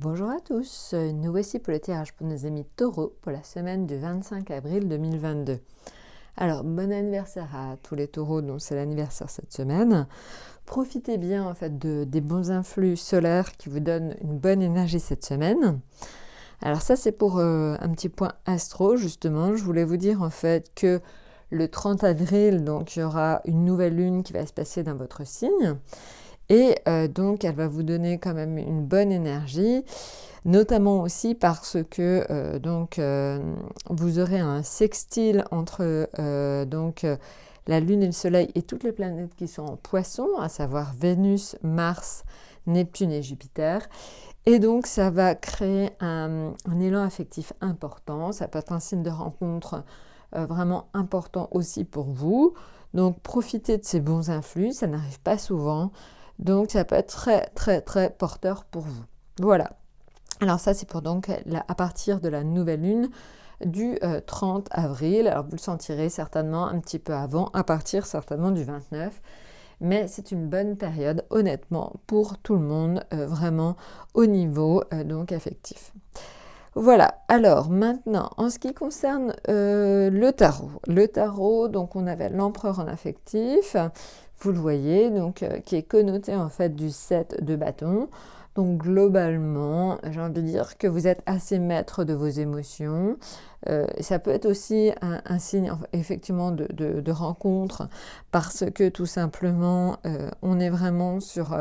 Bonjour à tous, nous voici pour le tirage pour nos amis taureaux pour la semaine du 25 avril 2022. Alors, bon anniversaire à tous les taureaux dont c'est l'anniversaire cette semaine. Profitez bien en fait des bons influx solaires qui vous donnent une bonne énergie cette semaine. Alors ça c'est pour un petit point astro justement. Je voulais vous dire en fait que le 30 avril, donc il y aura une nouvelle lune qui va se passer dans votre signe. Et donc, elle va vous donner quand même une bonne énergie, notamment aussi parce que vous aurez un sextile entre la Lune et le Soleil et toutes les planètes qui sont en Poisson, à savoir Vénus, Mars, Neptune et Jupiter. Et donc, ça va créer un élan affectif important. Ça peut être un signe de rencontre vraiment important aussi pour vous. Donc, profitez de ces bons influx, ça n'arrive pas souvent. Donc, ça peut être très, très, très porteur pour vous. Voilà. Alors ça, c'est pour donc à partir de la nouvelle lune du 30 avril. Alors, vous le sentirez certainement un petit peu avant, à partir certainement du 29. Mais c'est une bonne période, honnêtement, pour tout le monde, vraiment au niveau donc affectif. Voilà, alors maintenant, en ce qui concerne le tarot, donc on avait l'empereur en affectif, vous le voyez, donc qui est connoté en fait du 7 de bâton. Donc globalement, j'ai envie de dire que vous êtes assez maître de vos émotions. Ça peut être aussi un signe effectivement de rencontre parce que tout simplement, on est vraiment sur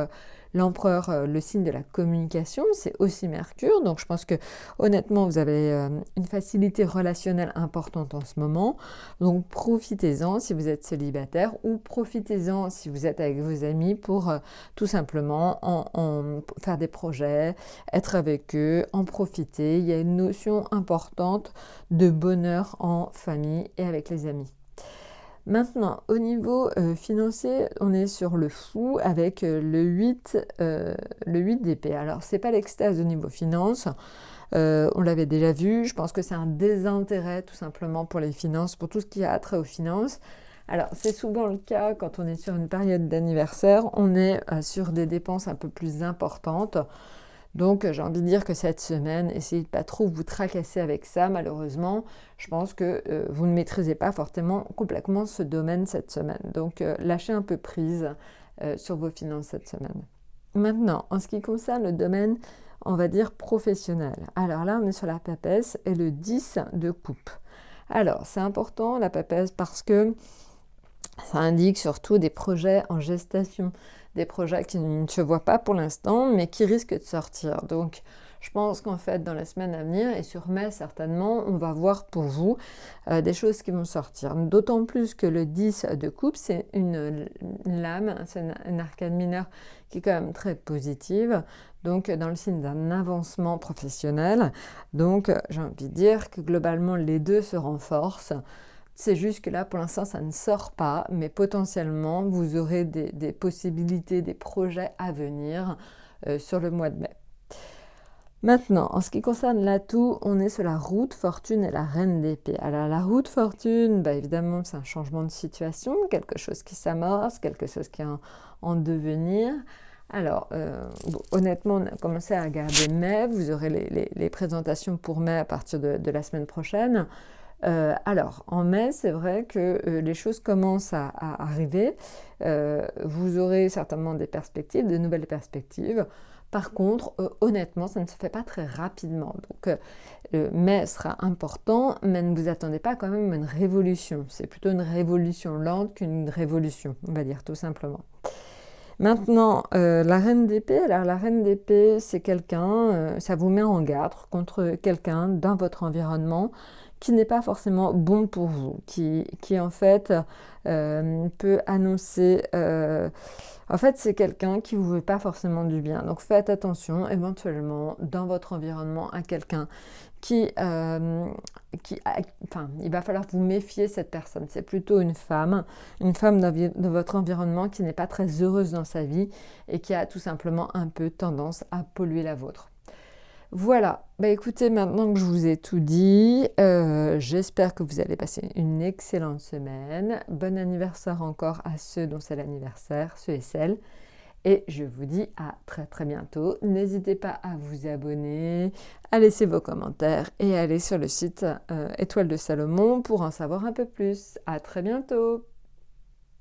l'empereur, le signe de la communication, c'est aussi Mercure. Donc je pense que honnêtement, vous avez une facilité relationnelle importante en ce moment. Donc profitez-en si vous êtes célibataire ou profitez-en si vous êtes avec vos amis pour tout simplement en faire des projets, être avec eux, en profiter. Il y a une notion importante de bonheur en famille et avec les amis. Maintenant, au niveau financier, on est sur le fou avec le 8 d'épée. Alors, c'est pas l'extase au niveau finance, on l'avait déjà vu. Je pense que c'est un désintérêt tout simplement pour les finances, pour tout ce qui a trait aux finances. Alors, c'est souvent le cas quand on est sur une période d'anniversaire, on est sur des dépenses un peu plus importantes. Donc, j'ai envie de dire que cette semaine, essayez de pas trop vous tracasser avec ça, malheureusement. Je pense que vous ne maîtrisez pas forcément complètement ce domaine cette semaine. Donc, lâchez un peu prise sur vos finances cette semaine. Maintenant, en ce qui concerne le domaine, on va dire professionnel. Alors là, on est sur la papesse et le 10 de coupe. Alors, c'est important la papesse parce que ça indique surtout des projets en gestation, des projets qui ne se voient pas pour l'instant, mais qui risquent de sortir. Donc, je pense qu'en fait, dans les semaines à venir, et sur mai certainement, on va voir pour vous des choses qui vont sortir. D'autant plus que le 10 de coupe, c'est une lame, c'est une arcane mineure qui est quand même très positive, donc dans le signe d'un avancement professionnel. Donc, j'ai envie de dire que globalement, les deux se renforcent. C'est juste que là, pour l'instant, ça ne sort pas, mais potentiellement, vous aurez des possibilités, des projets à venir sur le mois de mai. Maintenant, en ce qui concerne l'atout, on est sur la roue de fortune et la reine d'épée. Alors, la roue de fortune, évidemment, c'est un changement de situation, quelque chose qui s'amorce, quelque chose qui est en devenir. Alors, honnêtement, on a commencé à regarder mai. Vous aurez les présentations pour mai à partir de la semaine prochaine. Alors, en mai, c'est vrai que les choses commencent à arriver. Vous aurez certainement des perspectives, de nouvelles perspectives. Par contre, honnêtement, ça ne se fait pas très rapidement. Donc, mai sera important, mais ne vous attendez pas quand même à une révolution. C'est plutôt une révolution lente qu'une révolution, on va dire tout simplement. Maintenant, la reine d'épée, alors la reine d'épée, c'est quelqu'un, ça vous met en garde contre quelqu'un dans votre environnement qui n'est pas forcément bon pour vous, qui en fait peut annoncer... en fait, c'est quelqu'un qui ne vous veut pas forcément du bien. Donc faites attention éventuellement dans votre environnement à quelqu'un il va falloir vous méfier cette personne. C'est plutôt une femme de votre environnement qui n'est pas très heureuse dans sa vie et qui a tout simplement un peu tendance à polluer la vôtre. Voilà, écoutez, maintenant que je vous ai tout dit, j'espère que vous allez passer une excellente semaine. Bon anniversaire encore à ceux dont c'est l'anniversaire, ceux et celles. Et je vous dis à très très bientôt. N'hésitez pas à vous abonner, à laisser vos commentaires et à aller sur le site Étoile de Salomon pour en savoir un peu plus. À très bientôt!